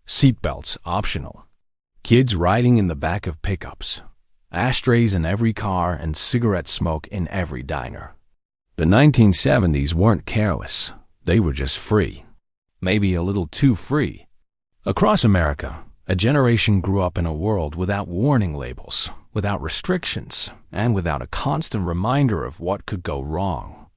Seatbelts optional. Kids riding in the back of pickups. Ashtrays in every car and cigarette smoke in every diner. The 1970s weren't careless. They were just free. Maybe a little too free. Across America, a generation grew up in a world without warning labels, without restrictions, and without a constant reminder of what could go wrong.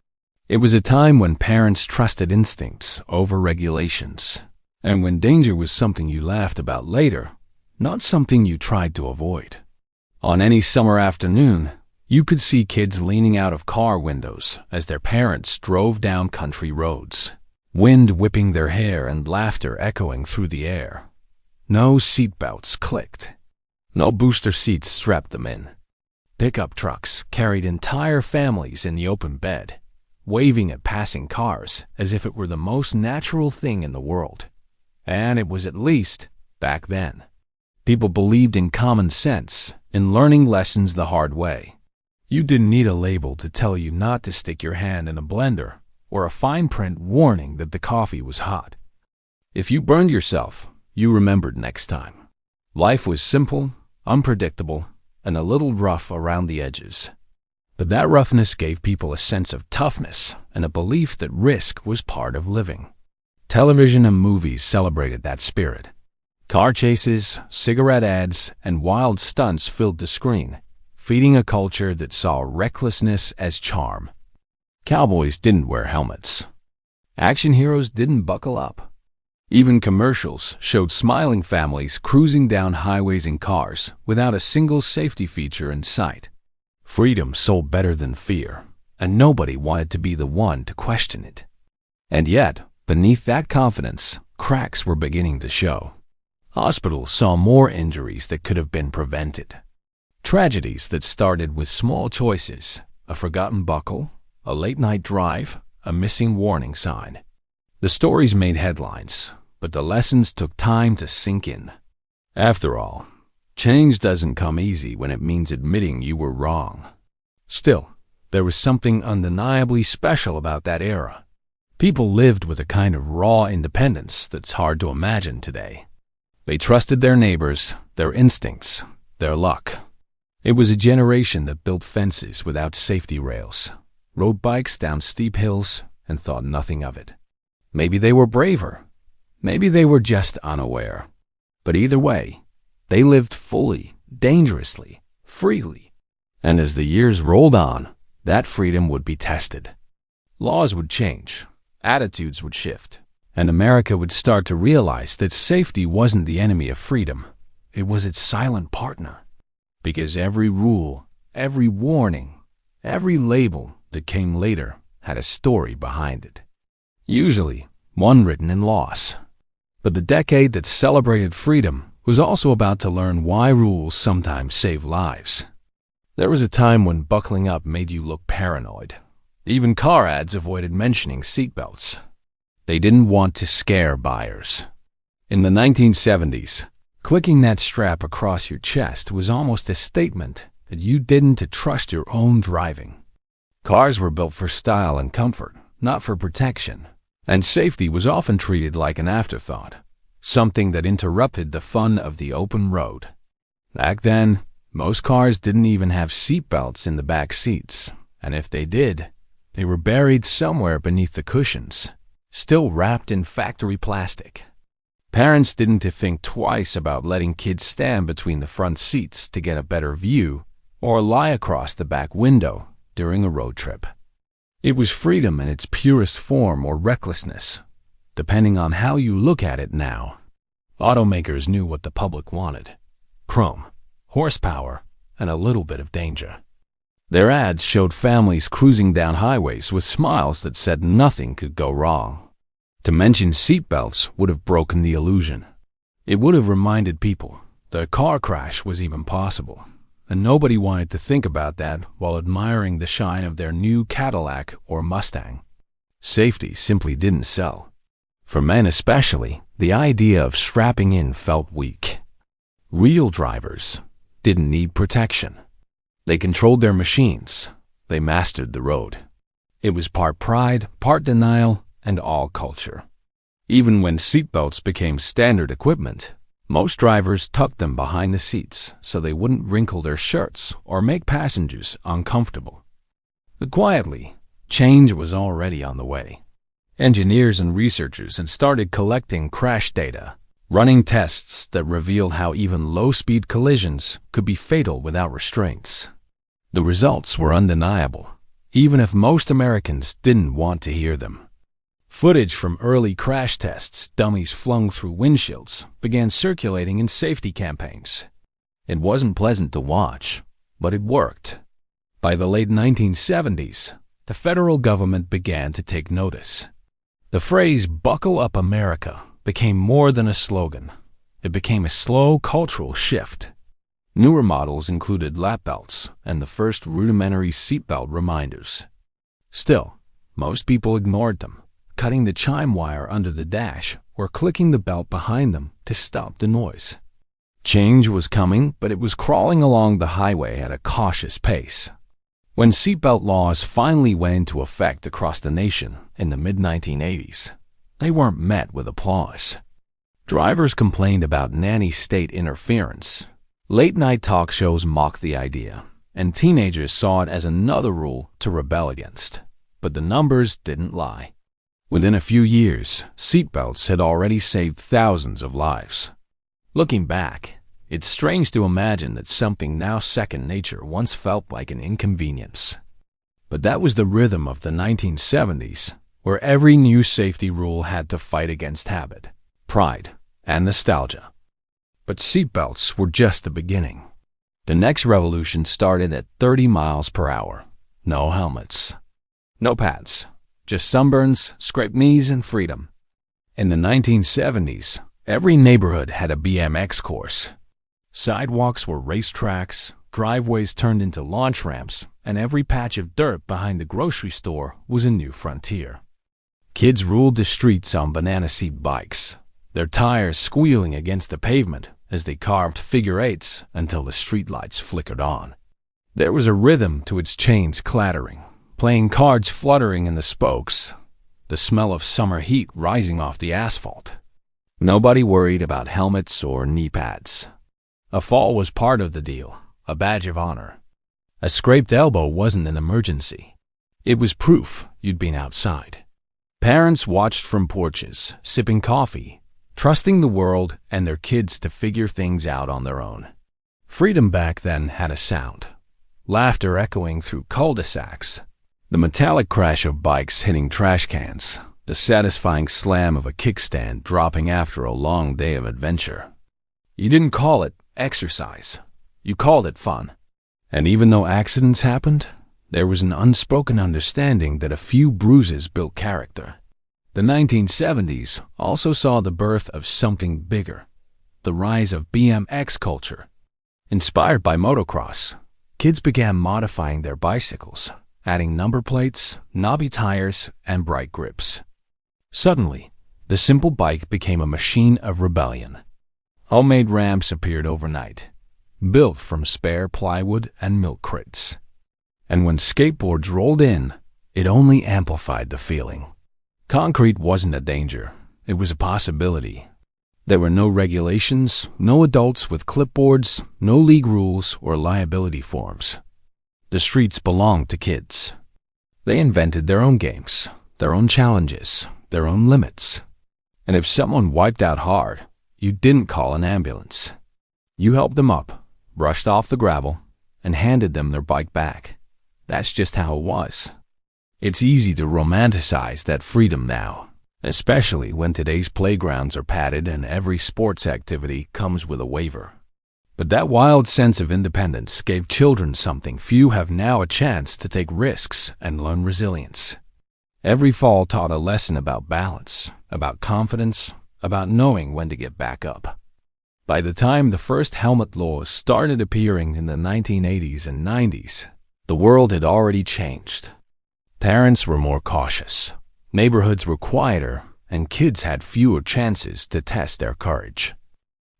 It was a time when parents trusted instincts over regulations, and when danger was something you laughed about later, not something you tried to avoid. On any summer afternoon, you could see kids leaning out of car windows as their parents drove down country roads, wind whipping their hair and laughter echoing through the air. No seatbelts clicked. No booster seats strapped them in. Pickup trucks carried entire families in the open bed, waving at passing cars as if it were the most natural thing in the world. And it was, at least back then. People believed in common sense, in learning lessons the hard way. You didn't need a label to tell you not to stick your hand in a blender, or a fine print warning that the coffee was hot. If you burned yourself, you remembered next time. Life was simple, unpredictable, and a little rough around the edges. But that roughness gave people a sense of toughness and a belief that risk was part of living. Television and movies celebrated that spirit. Car chases, cigarette ads, and wild stunts filled the screen, feeding a culture that saw recklessness as charm. Cowboys didn't wear helmets. Action heroes didn't buckle up. Even commercials showed smiling families cruising down highways in cars without a single safety feature in sight. Freedom sold better than fear, and nobody wanted to be the one to question it. And yet, beneath that confidence, cracks were beginning to show. Hospitals saw more injuries that could have been prevented. Tragedies that started with small choices, a forgotten buckle, a late-night drive, a missing warning sign. The stories made headlines, but the lessons took time to sink in. After all, change doesn't come easy when it means admitting you were wrong. Still, there was something undeniably special about that era. People lived with a kind of raw independence that's hard to imagine today. They trusted their neighbors, their instincts, their luck. It was a generation that built fences without safety rails, rode bikes down steep hills, and thought nothing of it. Maybe they were braver. Maybe they were just unaware. But either way, they lived fully, dangerously, freely. And as the years rolled on, that freedom would be tested. Laws would change, attitudes would shift, and America would start to realize that safety wasn't the enemy of freedom. It was its silent partner. Because every rule, every warning, every label that came later had a story behind it. Usually, one written in loss. But the decade that celebrated freedom was also about to learn why rules sometimes save lives. There was a time when buckling up made you look paranoid. Even car ads avoided mentioning seatbelts. They didn't want to scare buyers. In the 1970s, clicking that strap across your chest was almost a statement that you didn't trust your own driving. Cars were built for style and comfort, not for protection, and safety was often treated like an afterthought, something that interrupted the fun of the open road. Back then, most cars didn't even have seatbelts in the back seats, and if they did, they were buried somewhere beneath the cushions, still wrapped in factory plastic. Parents didn't think twice about letting kids stand between the front seats to get a better view or lie across the back window during a road trip. It was freedom in its purest form or recklessness, depending on how you look at it now. Automakers knew what the public wanted: chrome, horsepower, and a little bit of danger. Their ads showed families cruising down highways with smiles that said nothing could go wrong. To mention seatbelts would have broken the illusion. It would have reminded people that a car crash was even possible, and nobody wanted to think about that while admiring the shine of their new Cadillac or Mustang. Safety simply didn't sell. For men especially, the idea of strapping in felt weak. Real drivers didn't need protection. They controlled their machines. They mastered the road. It was part pride, part denial, and all culture. Even when seatbelts became standard equipment, most drivers tucked them behind the seats so they wouldn't wrinkle their shirts or make passengers uncomfortable. But quietly, change was already on the way. Engineers and researchers had started collecting crash data, running tests that revealed how even low-speed collisions could be fatal without restraints. The results were undeniable, even if most Americans didn't want to hear them. Footage from early crash tests dummies flung through windshields began circulating in safety campaigns. It wasn't pleasant to watch, but it worked. By the late 1970s, the federal government began to take notice. The phrase "Buckle Up America" became more than a slogan. It became a slow cultural shift. Newer models included lap belts and the first rudimentary seatbelt reminders. Still, most people ignored them, cutting the chime wire under the dash or clicking the belt behind them to stop the noise. Change was coming, but it was crawling along the highway at a cautious pace. When seatbelt laws finally went into effect across the nation in the mid-1980s, they weren't met with applause. Drivers complained about nanny state interference. Late-night talk shows mocked the idea, and teenagers saw it as another rule to rebel against. But the numbers didn't lie. Within a few years, seatbelts had already saved thousands of lives. Looking back, it's strange to imagine that something now second nature once felt like an inconvenience. But that was the rhythm of the 1970s, where every new safety rule had to fight against habit, pride, and nostalgia. But seatbelts were just the beginning. The next revolution started at 30 miles per hour. No helmets. No pads. Just sunburns, scraped knees, and freedom. In the 1970s, every neighborhood had a BMX course. Sidewalks were racetracks, driveways turned into launch ramps, and every patch of dirt behind the grocery store was a new frontier. Kids ruled the streets on banana seat bikes, their tires squealing against the pavement as they carved figure eights until the streetlights flickered on. There was a rhythm to its chains clattering, playing cards fluttering in the spokes, the smell of summer heat rising off the asphalt. Nobody worried about helmets or knee pads. A fall was part of the deal, a badge of honor. A scraped elbow wasn't an emergency. It was proof you'd been outside. Parents watched from porches, sipping coffee, trusting the world and their kids to figure things out on their own. Freedom back then had a sound, laughter echoing through cul-de-sacs, the metallic crash of bikes hitting trash cans, the satisfying slam of a kickstand dropping after a long day of adventure. You didn't call it exercise. You called it fun. And even though accidents happened, there was an unspoken understanding that a few bruises built character. The 1970s also saw the birth of something bigger, the rise of BMX culture. Inspired by motocross, kids began modifying their bicycles, adding number plates, knobby tires, and bright grips. Suddenly, the simple bike became a machine of rebellion. Homemade ramps appeared overnight, built from spare plywood and milk crates. And when skateboards rolled in, it only amplified the feeling. Concrete wasn't a danger, it was a possibility. There were no regulations, no adults with clipboards, no league rules or liability forms. The streets belonged to kids. They invented their own games, their own challenges, their own limits. And if someone wiped out hard, you didn't call an ambulance. You helped them up, brushed off the gravel, and handed them their bike back. That's just how it was. It's easy to romanticize that freedom now, especially when today's playgrounds are padded and every sports activity comes with a waiver. But that wild sense of independence gave children something few have now: a chance to take risks and learn resilience. Every fall taught a lesson about balance, about confidence, about knowing when to get back up. By the time the first helmet laws started appearing in the 1980s and 90s, the world had already changed. Parents were more cautious, neighborhoods were quieter, and kids had fewer chances to test their courage.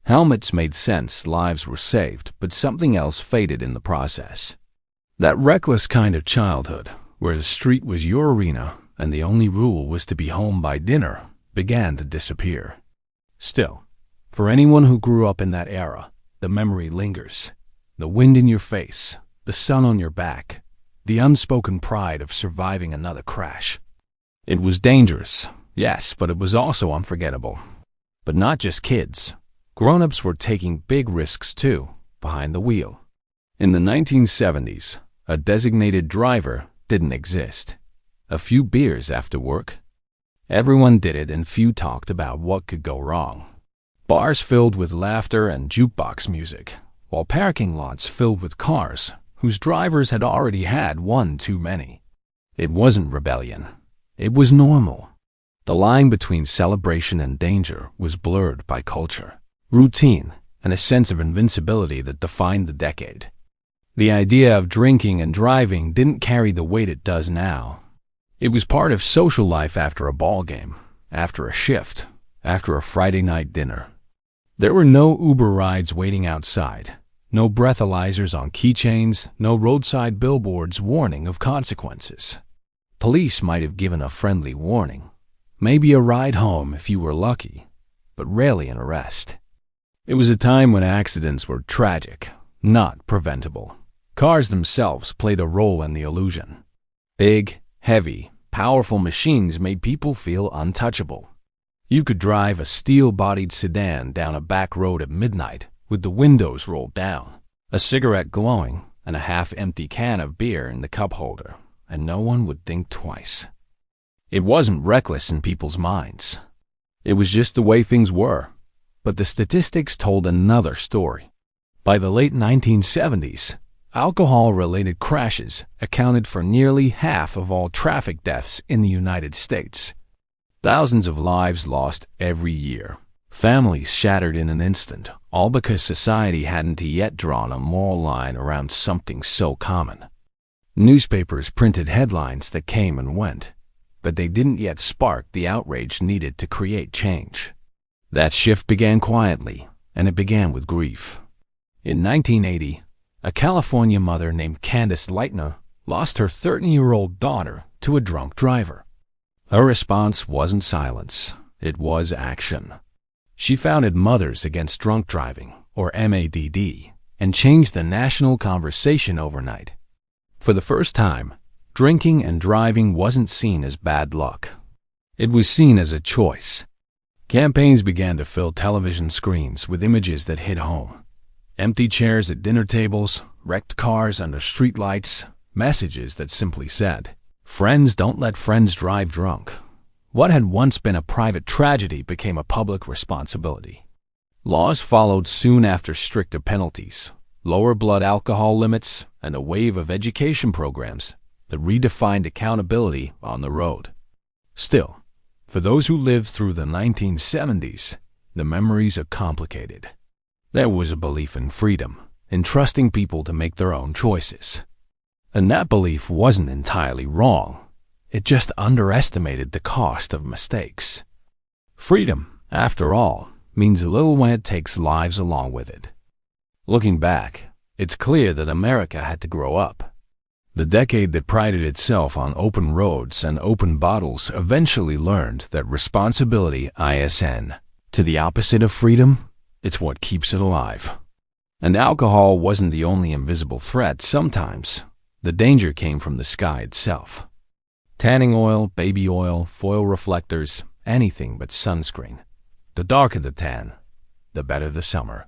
Helmets made sense, lives were saved, but something else faded in the process. That reckless kind of childhood, where the street was your arena and the only rule was to be home by dinner, began to disappear. Still, for anyone who grew up in that era, the memory lingers. The wind in your face, the sun on your back, the unspoken pride of surviving another crash. It was dangerous, yes, but it was also unforgettable. But not just kids. Grown-ups were taking big risks too, behind the wheel. In the 1970s, a designated driver didn't exist. A few beers after work. Everyone did it and few talked about what could go wrong. Bars filled with laughter and jukebox music, while parking lots filled with cars whose drivers had already had one too many. It wasn't rebellion. It was normal. The line between celebration and danger was blurred by culture, routine, and a sense of invincibility that defined the decade. The idea of drinking and driving didn't carry the weight it does now. It was part of social life after a ball game, after a shift, after a Friday night dinner. There were no Uber rides waiting outside, no breathalyzers on keychains, no roadside billboards warning of consequences. Police might have given a friendly warning, maybe a ride home if you were lucky, but rarely an arrest. It was a time when accidents were tragic, not preventable. Cars themselves played a role in the illusion. Big, heavy, powerful machines made people feel untouchable. You could drive a steel-bodied sedan down a back road at midnight with the windows rolled down, a cigarette glowing, and a half-empty can of beer in the cup holder, and no one would think twice. It wasn't reckless in people's minds. It was just the way things were. But the statistics told another story. By the late 1970s, alcohol-related crashes accounted for nearly half of all traffic deaths in the United States. Thousands of lives lost every year. Families shattered in an instant, all because society hadn't yet drawn a moral line around something so common. Newspapers printed headlines that came and went, but they didn't yet spark the outrage needed to create change. That shift began quietly, and it began with grief. In 1980, a California mother named Candace Leitner lost her 13-year-old daughter to a drunk driver. Her response wasn't silence, it was action. She founded Mothers Against Drunk Driving, or MADD, and changed the national conversation overnight. For the first time, drinking and driving wasn't seen as bad luck. It was seen as a choice. Campaigns began to fill television screens with images that hit home. Empty chairs at dinner tables, wrecked cars under streetlights, messages that simply said, "Friends don't let friends drive drunk." What had once been a private tragedy became a public responsibility. Laws followed soon after: stricter penalties, lower blood alcohol limits, and a wave of education programs that redefined accountability on the road. Still, for those who lived through the 1970s, the memories are complicated. There was a belief in freedom, in trusting people to make their own choices. And that belief wasn't entirely wrong. It just underestimated the cost of mistakes. Freedom, after all, means little when it takes lives along with it. Looking back, it's clear that America had to grow up. The decade that prided itself on open roads and open bottles eventually learned that responsibility ISN, to the opposite of freedom, it's what keeps it alive. And alcohol wasn't the only invisible threat. Sometimes the danger came from the sky itself. Tanning oil, baby oil, foil reflectors, anything but sunscreen. The darker the tan, the better the summer.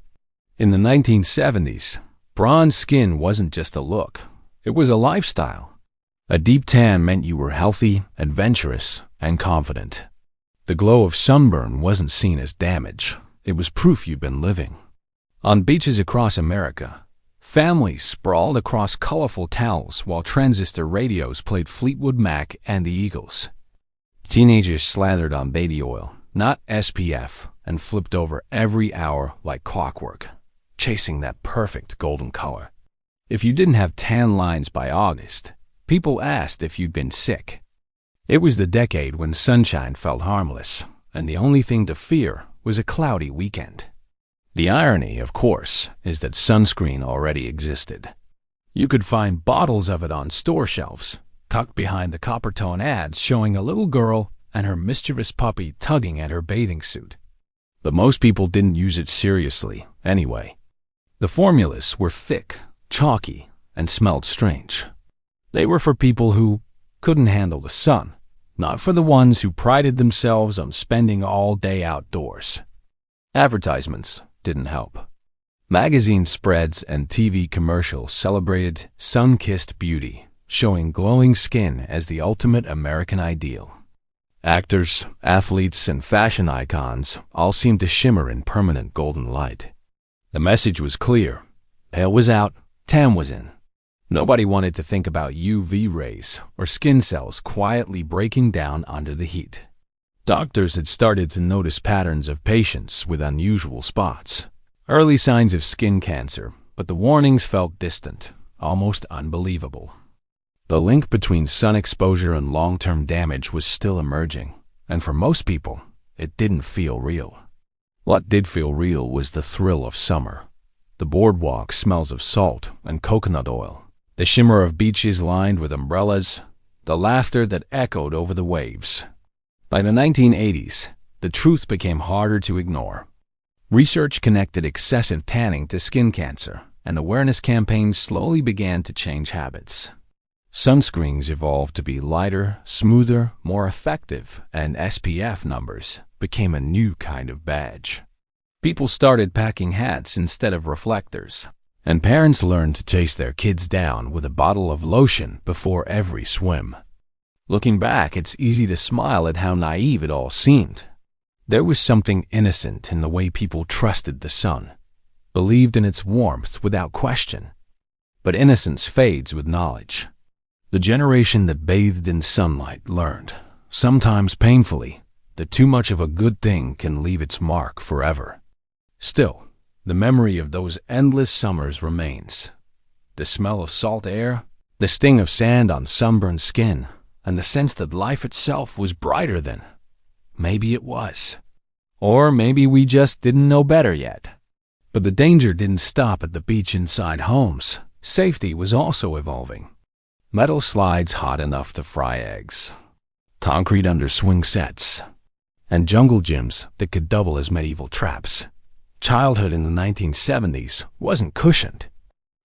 In the 1970s, bronze skin wasn't just a look, it was a lifestyle. A deep tan meant you were healthy, adventurous, and confident. The glow of sunburn wasn't seen as damage, it was proof you'd been living. On beaches across America, families sprawled across colorful towels while transistor radios played Fleetwood Mac and the Eagles. Teenagers slathered on baby oil, not SPF, and flipped over every hour like clockwork, chasing that perfect golden color. If you didn't have tan lines by August, people asked if you'd been sick. It was the decade when sunshine felt harmless, and the only thing to fear was a cloudy weekend. The irony, of course, is that sunscreen already existed. You could find bottles of it on store shelves, tucked behind the Coppertone ads showing a little girl and her mischievous puppy tugging at her bathing suit. But most people didn't use it seriously, anyway. The formulas were thick, chalky, and smelled strange. They were for people who couldn't handle the sun, not for the ones who prided themselves on spending all day outdoors. Advertisements didn't help. Magazine spreads and TV commercials celebrated sun-kissed beauty, showing glowing skin as the ultimate American ideal. Actors, athletes, and fashion icons all seemed to shimmer in permanent golden light. The message was clear. Pale was out, tan was in. Nobody wanted to think about UV rays or skin cells quietly breaking down under the heat. Doctors had started to notice patterns of patients with unusual spots, early signs of skin cancer, but the warnings felt distant, almost unbelievable. The link between sun exposure and long-term damage was still emerging, and for most people, it didn't feel real. What did feel real was the thrill of summer. The boardwalk smells of salt and coconut oil, the shimmer of beaches lined with umbrellas, the laughter that echoed over the waves. By the 1980s, the truth became harder to ignore. Research connected excessive tanning to skin cancer, and awareness campaigns slowly began to change habits. Sunscreens evolved to be lighter, smoother, more effective, and SPF numbers became a new kind of badge. People started packing hats instead of reflectors, and parents learned to chase their kids down with a bottle of lotion before every swim. Looking back, it's easy to smile at how naive it all seemed. There was something innocent in the way people trusted the sun, believed in its warmth without question. But innocence fades with knowledge. The generation that bathed in sunlight learned, sometimes painfully, that too much of a good thing can leave its mark forever. Still, the memory of those endless summers remains. The smell of salt air, the sting of sand on sunburned skin, and the sense that life itself was brighter than maybe it was. Or maybe we just didn't know better yet. But the danger didn't stop at the beach inside homes. Safety was also evolving. Metal slides hot enough to fry eggs, concrete under swing sets, and jungle gyms that could double as medieval traps. Childhood in the 1970s wasn't cushioned.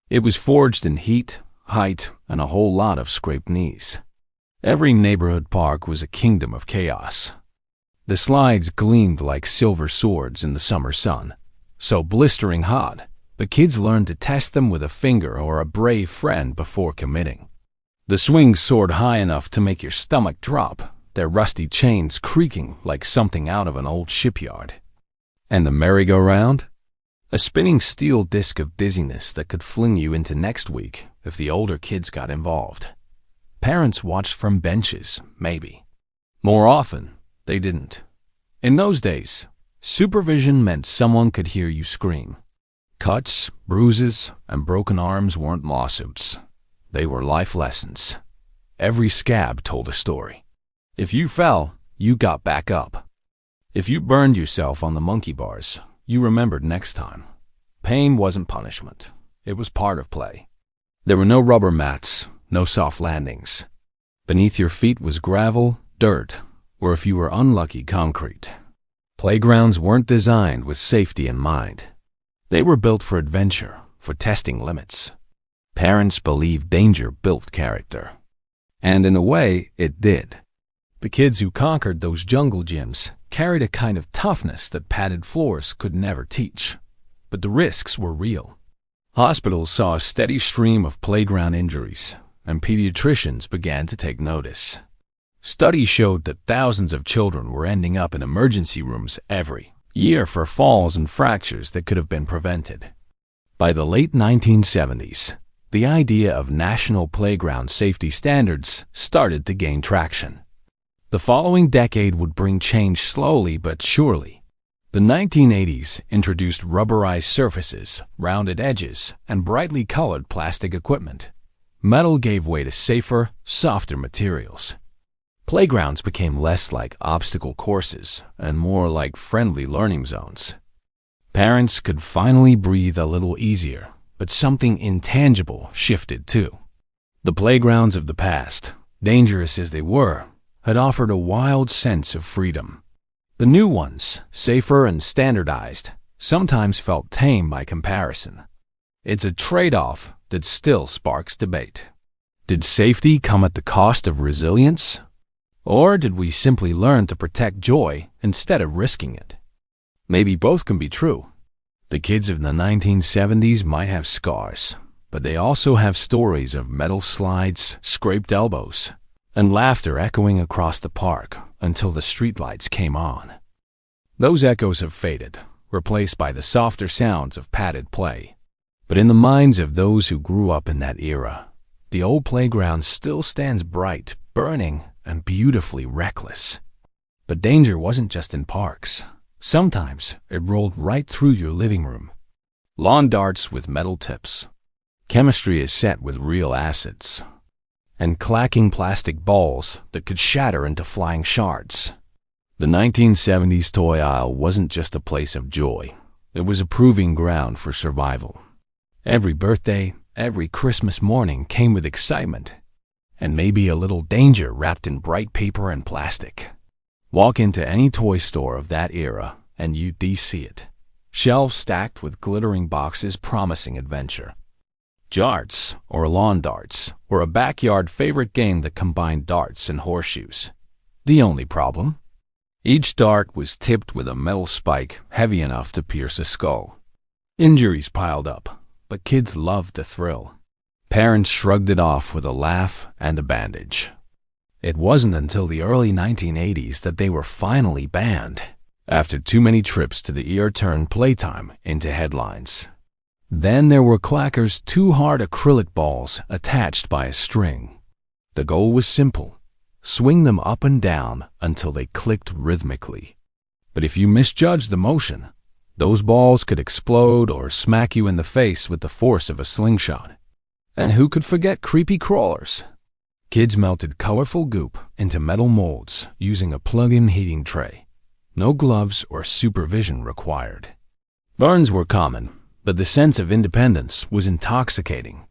It was forged in heat, height, and a whole lot of scraped knees. Every neighborhood park was a kingdom of chaos. The slides gleamed like silver swords in the summer sun, so blistering hot, the kids learned to test them with a finger or a brave friend before committing. The swings soared high enough to make your stomach drop, their rusty chains creaking like something out of an old shipyard. And the merry-go-round? A spinning steel disc of dizziness that could fling you into next week if the older kids got involved. Parents watched from benches, maybe. More often, they didn't. In those days, supervision meant someone could hear you scream. Cuts, bruises, and broken arms weren't lawsuits. They were life lessons. Every scab told a story. If you fell, you got back up. If you burned yourself on the monkey bars, you remembered next time. Pain wasn't punishment. It was part of play. There were no rubber mats, no soft landings. Beneath your feet was gravel, dirt, or if you were unlucky, concrete. Playgrounds weren't designed with safety in mind. They were built for adventure, for testing limits. Parents believed danger built character. And in a way, it did. The kids who conquered those jungle gyms carried a kind of toughness that padded floors could never teach. But the risks were real. Hospitals saw a steady stream of playground injuries, and pediatricians began to take notice. Studies showed that thousands of children were ending up in emergency rooms every year for falls and fractures that could have been prevented. By the late 1970s, the idea of national playground safety standards started to gain traction. The following decade would bring change slowly but surely. The 1980s introduced rubberized surfaces, rounded edges, and brightly colored plastic equipment. Metal gave way to safer, softer materials. Playgrounds became less like obstacle courses and more like friendly learning zones. Parents could finally breathe a little easier, but something intangible shifted too. The playgrounds of the past, dangerous as they were, had offered a wild sense of freedom. The new ones, safer and standardized, sometimes felt tame by comparison. It's a trade-off that still sparks debate. Did safety come at the cost of resilience? Or did we simply learn to protect joy instead of risking it? Maybe both can be true. The kids of the 1970s might have scars, but they also have stories of metal slides, scraped elbows, and laughter echoing across the park until the streetlights came on. Those echoes have faded, replaced by the softer sounds of padded play. But in the minds of those who grew up in that era, the old playground still stands bright, burning, and beautifully reckless. But danger wasn't just in parks. Sometimes it rolled right through your living room. Lawn darts with metal tips. Chemistry is set with real acids. And clacking plastic balls that could shatter into flying shards. The 1970s toy aisle wasn't just a place of joy. It was a proving ground for survival. Every birthday, every Christmas morning came with excitement, and maybe a little danger wrapped in bright paper and plastic. Walk into any toy store of that era, and you'd see it. Shelves stacked with glittering boxes promising adventure. Jarts, or lawn darts, were a backyard favorite game that combined darts and horseshoes. The only problem? Each dart was tipped with a metal spike heavy enough to pierce a skull. Injuries piled up, but kids loved the thrill. Parents shrugged it off with a laugh and a bandage. It wasn't until the early 1980s that they were finally banned, after too many trips to the ear turned playtime into headlines. Then there were Clacker's two hard acrylic balls attached by a string. The goal was simple: swing them up and down until they clicked rhythmically. But if you misjudged the motion, those balls could explode or smack you in the face with the force of a slingshot. And who could forget creepy crawlers? Kids melted colorful goop into metal molds using a plug-in heating tray. No gloves or supervision required. Burns were common, but the sense of independence was intoxicating.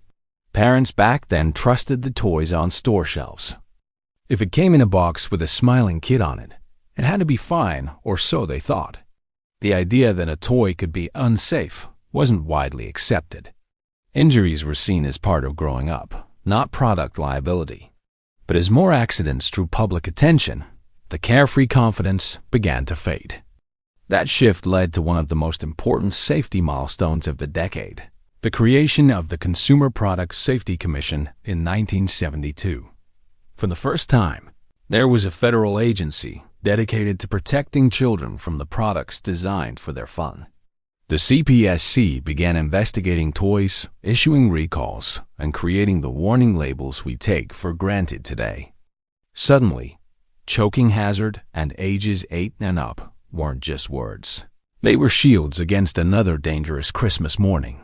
Parents back then trusted the toys on store shelves. If it came in a box with a smiling kid on it, it had to be fine, or so they thought. The idea that a toy could be unsafe wasn't widely accepted. Injuries were seen as part of growing up, not product liability. But as more accidents drew public attention, the carefree confidence began to fade. That shift led to one of the most important safety milestones of the decade, the creation of the Consumer Product Safety Commission in 1972. For the first time, there was a federal agency dedicated to protecting children from the products designed for their fun. The CPSC began investigating toys, issuing recalls, and creating the warning labels we take for granted today. Suddenly, choking hazard and ages 8 and up weren't just words. They were shields against another dangerous Christmas morning.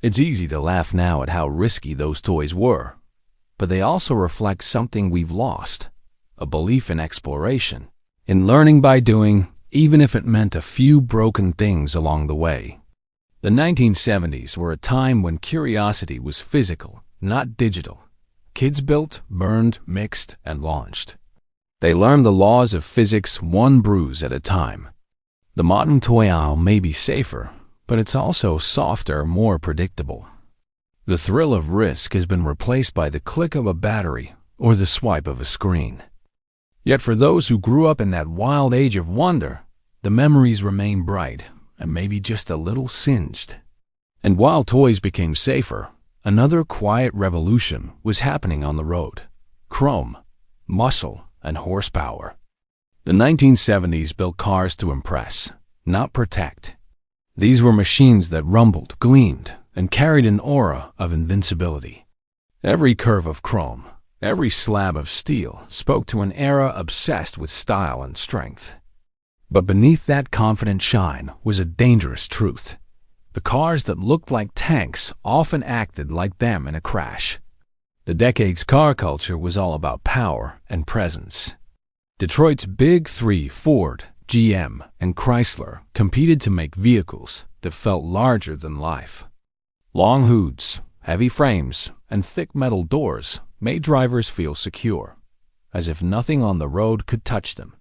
It's easy to laugh now at how risky those toys were, but they also reflect something we've lost: a belief in exploration, in learning by doing, even if it meant a few broken things along the way. The 1970s were a time when curiosity was physical, not digital. Kids built, burned, mixed, and launched. They learned the laws of physics one bruise at a time. The modern toy aisle may be safer, but it's also softer, more predictable. The thrill of risk has been replaced by the click of a battery or the swipe of a screen. Yet for those who grew up in that wild age of wonder, the memories remain bright and maybe just a little singed. And while toys became safer, another quiet revolution was happening on the road: chrome, muscle, and horsepower. The 1970s built cars to impress, not protect. These were machines that rumbled, gleamed, and carried an aura of invincibility. Every curve of chrome, every slab of steel spoke to an era obsessed with style and strength. But beneath that confident shine was a dangerous truth. The cars that looked like tanks often acted like them in a crash. The decade's car culture was all about power and presence. Detroit's Big Three, Ford, GM, and Chrysler, competed to make vehicles that felt larger than life. Long hoods, heavy frames, and thick metal doors made drivers feel secure. as if nothing on the road could touch them.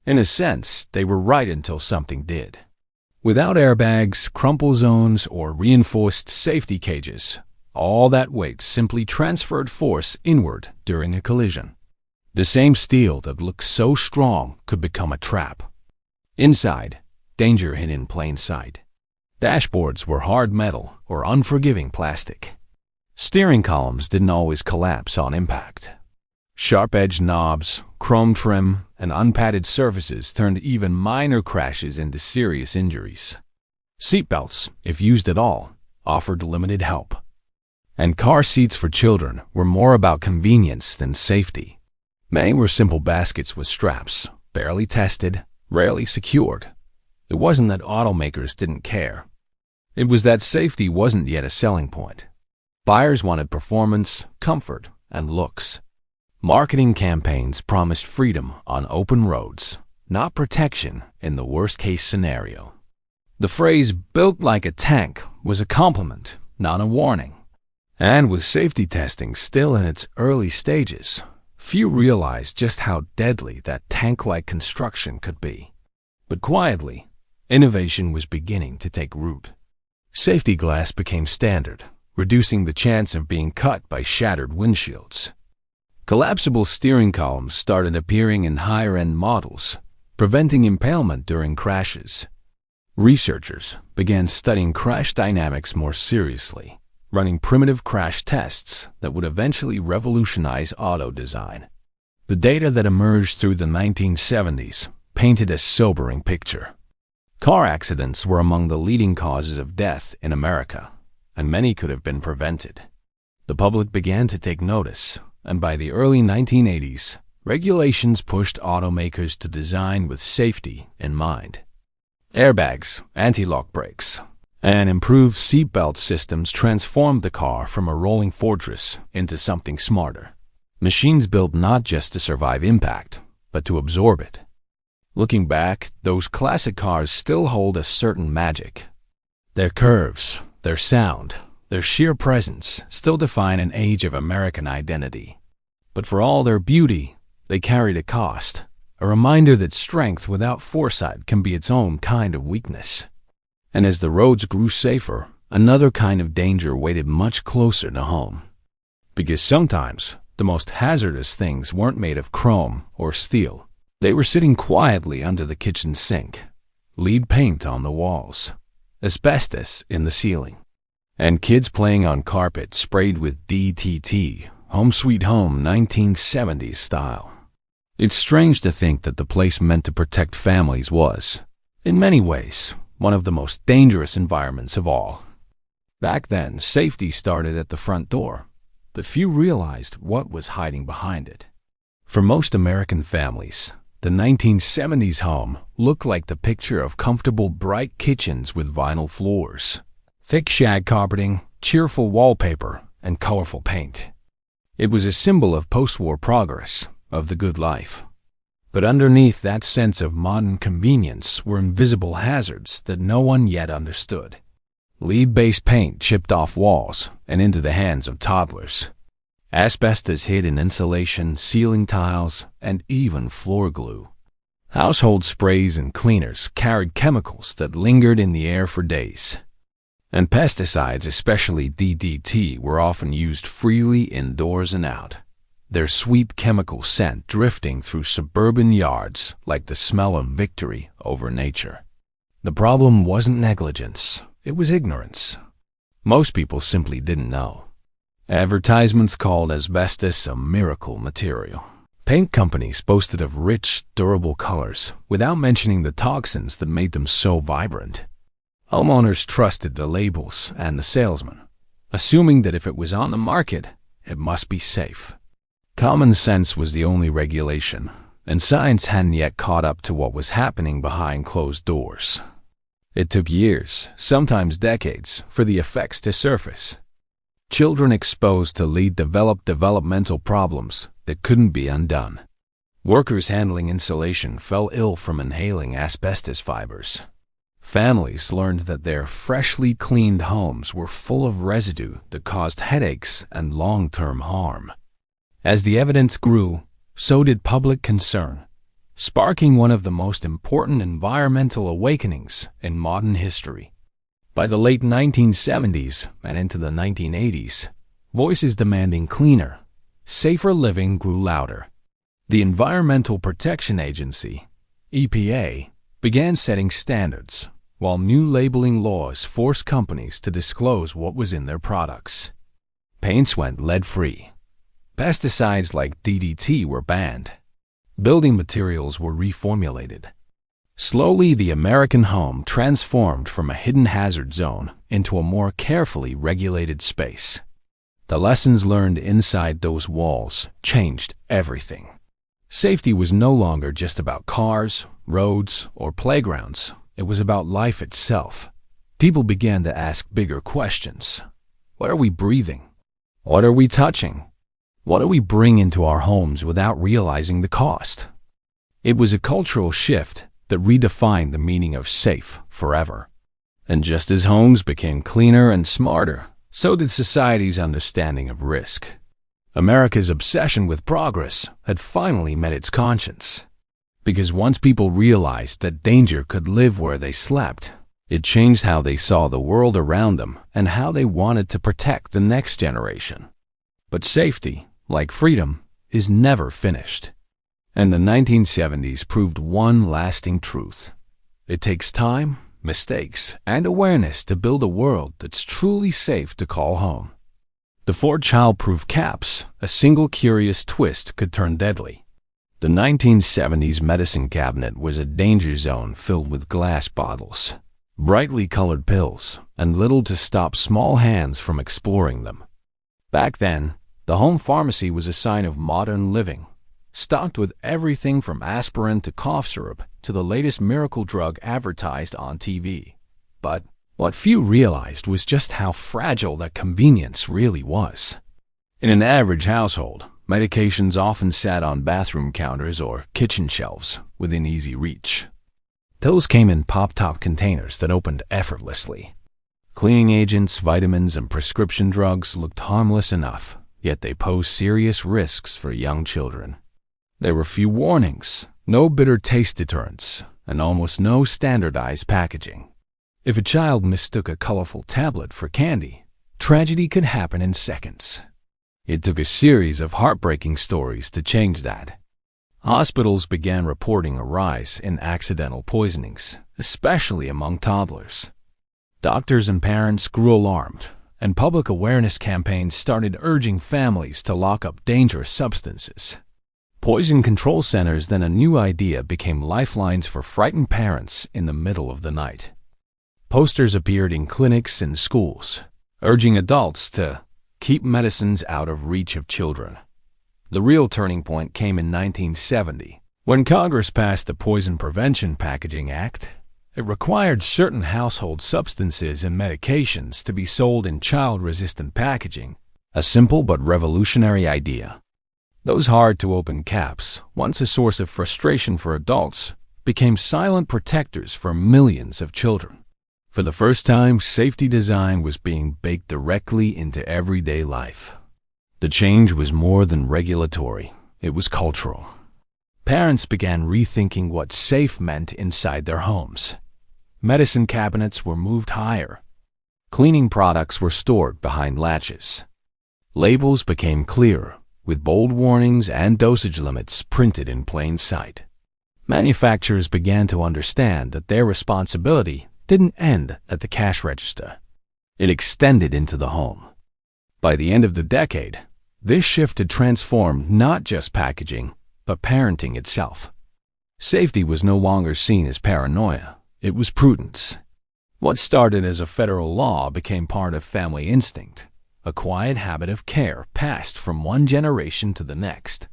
In a sense, they were right until something did. Without airbags, crumple zones, or reinforced safety cages, all that weight simply transferred force inward during a collision. The same steel that looked so strong could become a trap. Inside, danger hid in plain sight. Dashboards were hard metal or unforgiving plastic. Steering columns didn't always collapse on impact. Sharp-edged knobs, chrome trim, and unpadded surfaces turned even minor crashes into serious injuries. Seatbelts, if used at all, offered limited help. And car seats for children were more about convenience than safety. Many were simple baskets with straps, barely tested, rarely secured. It wasn't that automakers didn't care. It was that safety wasn't yet a selling point. Buyers wanted performance, comfort, and looks. Marketing campaigns promised freedom on open roads, not protection in the worst-case scenario. The phrase "built like a tank" was a compliment, not a warning. And with safety testing still in its early stages, few realized just how deadly that tank-like construction could be. But quietly, innovation was beginning to take root. Safety glass became standard, reducing the chance of being cut by shattered windshields. Collapsible steering columns started appearing in higher-end models, preventing impalement during crashes. Researchers began studying crash dynamics more seriously, running primitive crash tests that would eventually revolutionize auto design. The data that emerged through the 1970s painted a sobering picture. Car accidents were among the leading causes of death in America, and many could have been prevented. The public began to take notice, and by the early 1980s, regulations pushed automakers to design with safety in mind. Airbags, anti-lock brakes, and improved seatbelt systems transformed the car from a rolling fortress into something smarter. Machines built not just to survive impact, but to absorb it. Looking back, those classic cars still hold a certain magic. Their curves, their sound, their sheer presence still define an age of American identity. But for all their beauty, they carried a cost, a reminder that strength without foresight can be its own kind of weakness. And as the roads grew safer, another kind of danger waited much closer to home. Because sometimes, the most hazardous things weren't made of chrome or steel. They were sitting quietly under the kitchen sink, lead paint on the walls, asbestos in the ceiling, and kids playing on carpet sprayed with DTT, Home Sweet Home 1970s style. It's strange to think that the place meant to protect families was, in many ways, one of the most dangerous environments of all. Back then, safety started at the front door, but few realized what was hiding behind it. For most American families, the 1970s home looked like the picture of comfortable, bright kitchens with vinyl floors, thick shag carpeting, cheerful wallpaper, and colorful paint. It was a symbol of post-war progress, of the good life. But underneath that sense of modern convenience were invisible hazards that no one yet understood. Lead-based paint chipped off walls and into the hands of toddlers. Asbestos hid in insulation, ceiling tiles, and even floor glue. Household sprays and cleaners carried chemicals that lingered in the air for days. And pesticides, especially DDT, were often used freely indoors and out, their sweet chemical scent drifting through suburban yards like the smell of victory over nature. The problem wasn't negligence, it was ignorance. Most people simply didn't know. Advertisements called asbestos a miracle material. Paint companies boasted of rich, durable colors without mentioning the toxins that made them so vibrant. Homeowners trusted the labels and the salesman, assuming that if it was on the market, it must be safe. Common sense was the only regulation, and science hadn't yet caught up to what was happening behind closed doors. It took years, sometimes decades, for the effects to surface. Children exposed to lead developed developmental problems that couldn't be undone. Workers handling insulation fell ill from inhaling asbestos fibers. Families learned that their freshly cleaned homes were full of residue that caused headaches and long-term harm. As the evidence grew, so did public concern, sparking one of the most important environmental awakenings in modern history. By the late 1970s and into the 1980s, voices demanding cleaner, safer living grew louder. The Environmental Protection Agency, EPA, began setting standards, while new labeling laws forced companies to disclose what was in their products. Paints went lead-free. Pesticides like DDT were banned. Building materials were reformulated. Slowly, the American home transformed from a hidden hazard zone into a more carefully regulated space. The lessons learned inside those walls changed everything. Safety was no longer just about cars, roads, or playgrounds. It was about life itself. People began to ask bigger questions. What are we breathing? What are we touching? What do we bring into our homes without realizing the cost? It was a cultural shift that redefined the meaning of safe forever. And just as homes became cleaner and smarter, so did society's understanding of risk. America's obsession with progress had finally met its conscience. Because once people realized that danger could live where they slept, it changed how they saw the world around them and how they wanted to protect the next generation. But safety, like freedom, is never finished. And the 1970s proved one lasting truth. It takes time, mistakes, and awareness to build a world that's truly safe to call home. Before child-proof caps, a single curious twist could turn deadly. The 1970s medicine cabinet was a danger zone filled with glass bottles, brightly colored pills, and little to stop small hands from exploring them. Back then, the home pharmacy was a sign of modern living, stocked with everything from aspirin to cough syrup to the latest miracle drug advertised on TV. But what few realized was just how fragile that convenience really was. In an average household, medications often sat on bathroom counters or kitchen shelves within easy reach. Pills came in pop-top containers that opened effortlessly. Cleaning agents, vitamins, and prescription drugs looked harmless enough, yet they posed serious risks for young children. There were few warnings, no bitter taste deterrents, and almost no standardized packaging. If a child mistook a colorful tablet for candy, tragedy could happen in seconds. It took a series of heartbreaking stories to change that. Hospitals began reporting a rise in accidental poisonings, especially among toddlers. Doctors and parents grew alarmed, and public awareness campaigns started urging families to lock up dangerous substances. Poison control centers, then a new idea, became lifelines for frightened parents in the middle of the night. Posters appeared in clinics and schools, urging adults to keep medicines out of reach of children. The real turning point came in 1970, when Congress passed the Poison Prevention Packaging Act. It required certain household substances and medications to be sold in child-resistant packaging, a simple but revolutionary idea. Those hard-to-open caps, once a source of frustration for adults, became silent protectors for millions of children. For the first time, safety design was being baked directly into everyday life. The change was more than regulatory, it was cultural. Parents began rethinking what safe meant inside their homes. Medicine cabinets were moved higher. Cleaning products were stored behind latches. Labels became clearer, with bold warnings and dosage limits printed in plain sight. Manufacturers began to understand that their responsibility didn't end at the cash register. It extended into the home. By the end of the decade, this shift had transformed not just packaging, but parenting itself. Safety was no longer seen as paranoia, it was prudence. What started as a federal law became part of family instinct, a quiet habit of care passed from one generation to the next.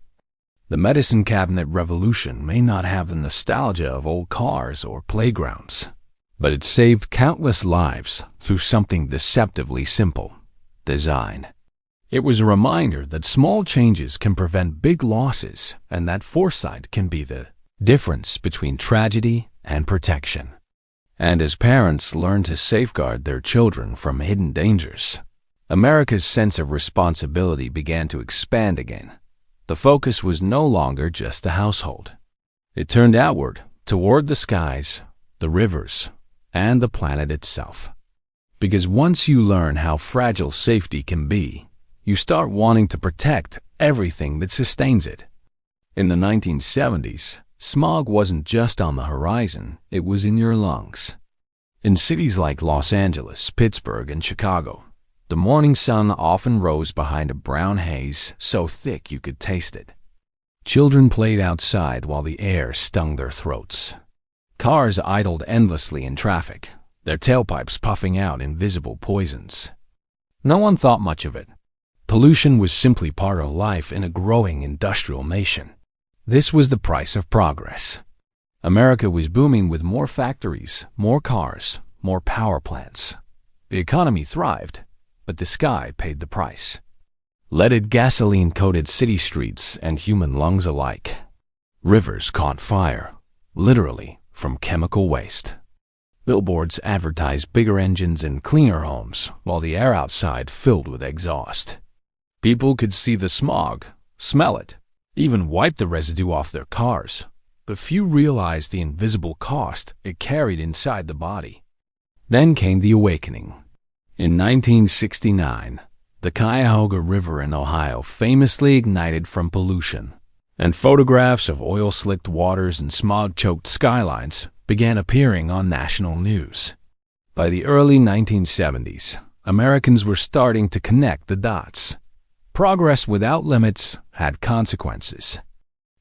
The medicine cabinet revolution may not have the nostalgia of old cars or playgrounds, but it saved countless lives through something deceptively simple: design. It was a reminder that small changes can prevent big losses, and that foresight can be the difference between tragedy and protection. And as parents learn to safeguard their children from hidden dangers, America's sense of responsibility began to expand again. The focus was no longer just the household. It turned outward, toward the skies, the rivers, and the planet itself. Because once you learn how fragile safety can be, you start wanting to protect everything that sustains it. In the 1970s, smog wasn't just on the horizon, it was in your lungs. In cities like Los Angeles, Pittsburgh, and Chicago, the morning sun often rose behind a brown haze so thick you could taste it. Children played outside while the air stung their throats. Cars idled endlessly in traffic, their tailpipes puffing out invisible poisons. No one thought much of it. Pollution was simply part of life in a growing industrial nation. This was the price of progress. America was booming with more factories, more cars, more power plants. The economy thrived, but the sky paid the price. Leaded gasoline coated city streets and human lungs alike. Rivers caught fire, literally, from chemical waste. Billboards advertised bigger engines and cleaner homes, while the air outside filled with exhaust. People could see the smog, smell it, even wipe the residue off their cars, but few realized the invisible cost it carried inside the body. Then came the awakening. In 1969, the Cuyahoga River in Ohio famously ignited from pollution, and photographs of oil-slicked waters and smog-choked skylines began appearing on national news. By the early 1970s, Americans were starting to connect the dots. Progress without limits had consequences.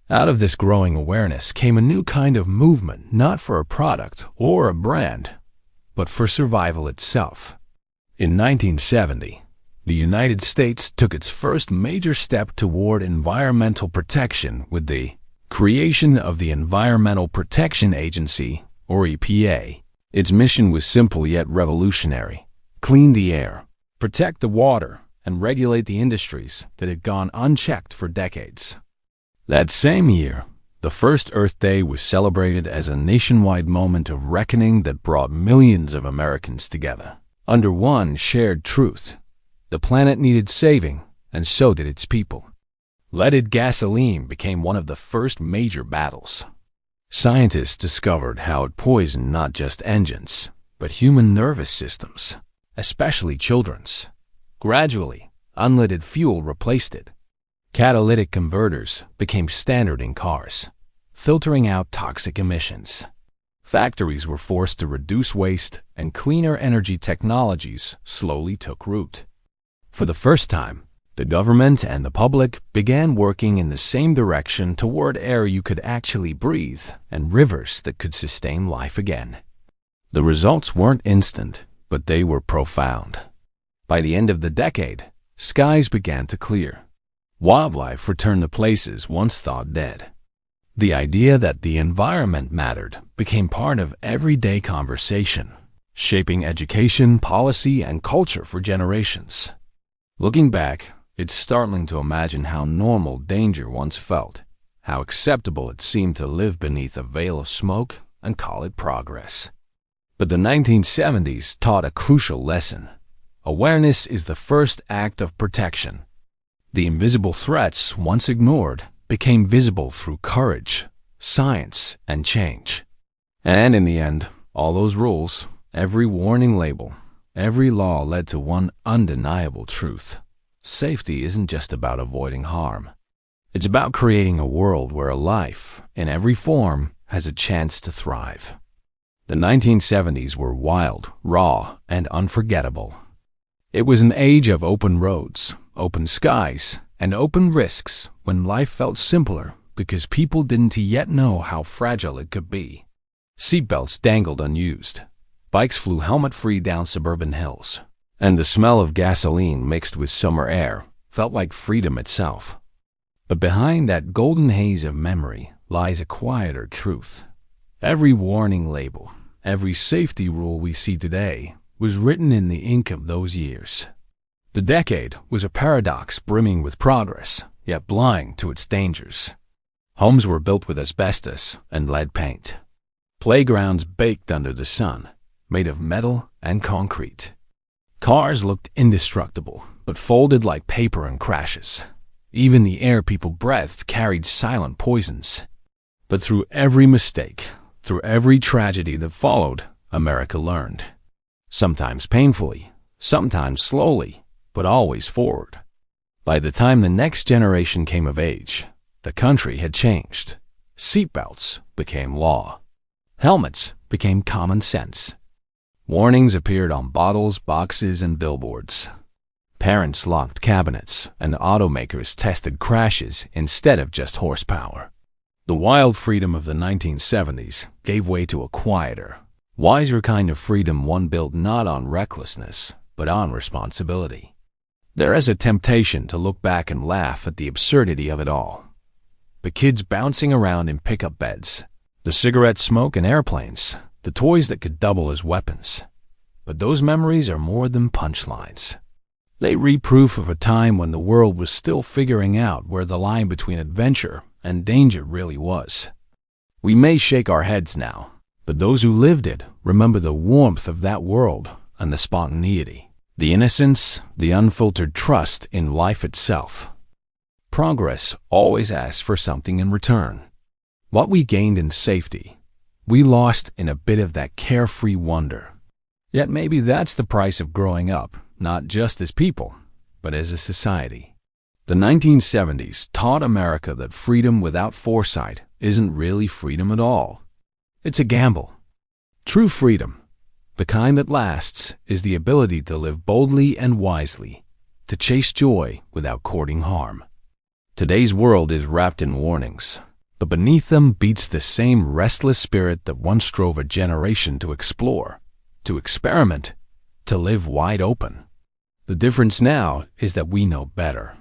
Out of this growing awareness came a new kind of movement, not for a product or a brand, but for survival itself. In 1970, the United States took its first major step toward environmental protection with the creation of the Environmental Protection Agency, or EPA. Its mission was simple yet revolutionary: clean the air, protect the water, and regulate the industries that had gone unchecked for decades. That same year, the first Earth Day was celebrated as a nationwide moment of reckoning that brought millions of Americans together under one shared truth: the planet needed saving, and so did its people. Leaded gasoline became one of the first major battles. Scientists discovered how it poisoned not just engines, but human nervous systems, especially children's. Gradually, unleaded fuel replaced it. Catalytic converters became standard in cars, filtering out toxic emissions. Factories were forced to reduce waste, and cleaner energy technologies slowly took root. For the first time, the government and the public began working in the same direction toward air you could actually breathe and rivers that could sustain life again. The results weren't instant, but they were profound. By the end of the decade, skies began to clear. Wildlife returned to places once thought dead. The idea that the environment mattered became part of everyday conversation, shaping education, policy, and culture for generations. Looking back, it's startling to imagine how normal danger once felt, how acceptable it seemed to live beneath a veil of smoke and call it progress. But the 1970s taught a crucial lesson. Awareness is the first act of protection. The invisible threats, once ignored, became visible through courage, science, and change. And in the end, all those rules, every warning label, every law led to one undeniable truth: safety isn't just about avoiding harm. It's about creating a world where life, in every form, has a chance to thrive. The 1970s were wild, raw, and unforgettable. It was an age of open roads, open skies, and open risks when life felt simpler because people didn't yet know how fragile it could be. Seatbelts dangled unused. Bikes flew helmet-free down suburban hills. And the smell of gasoline mixed with summer air felt like freedom itself. But behind that golden haze of memory lies a quieter truth. Every warning label, every safety rule we see today was written in the ink of those years. The decade was a paradox brimming with progress, yet blind to its dangers. Homes were built with asbestos and lead paint. Playgrounds baked under the sun, made of metal and concrete. Cars looked indestructible, but folded like paper in crashes. Even the air people breathed carried silent poisons. But through every mistake, through every tragedy that followed, America learned. Sometimes painfully, sometimes slowly, but always forward. By the time the next generation came of age, the country had changed. Seatbelts became law. Helmets became common sense. Warnings appeared on bottles, boxes, and billboards. Parents locked cabinets, and automakers tested crashes instead of just horsepower. The wild freedom of the 1970s gave way to a quieter, wiser kind of freedom, one built not on recklessness, but on responsibility. There is a temptation to look back and laugh at the absurdity of it all. The kids bouncing around in pickup beds, the cigarette smoke in airplanes, the toys that could double as weapons. But those memories are more than punchlines. They read proof of a time when the world was still figuring out where the line between adventure and danger really was. We may shake our heads now, but those who lived it remember the warmth of that world and the spontaneity, the innocence, the unfiltered trust in life itself. Progress always asks for something in return. What we gained in safety, we lost in a bit of that carefree wonder. Yet maybe that's the price of growing up, not just as people, but as a society. The 1970s taught America that freedom without foresight isn't really freedom at all. It's a gamble. True freedom, the kind that lasts, is the ability to live boldly and wisely, to chase joy without courting harm. Today's world is wrapped in warnings, but beneath them beats the same restless spirit that once drove a generation to explore, to experiment, to live wide open. The difference now is that we know better.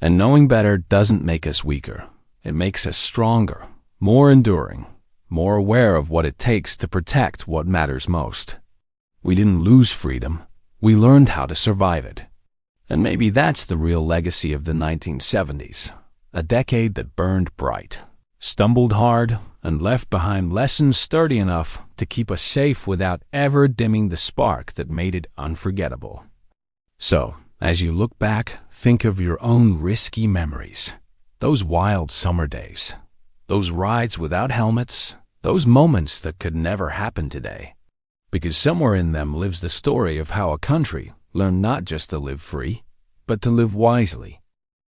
And knowing better doesn't make us weaker. It makes us stronger, more enduring, more aware of what it takes to protect what matters most. We didn't lose freedom. We learned how to survive it. And maybe that's the real legacy of the 1970s, a decade that burned bright, stumbled hard, and left behind lessons sturdy enough to keep us safe without ever dimming the spark that made it unforgettable. So, as you look back, think of your own risky memories. Those wild summer days. Those rides without helmets. Those moments that could never happen today. Because somewhere in them lives the story of how a country learned not just to live free, but to live wisely.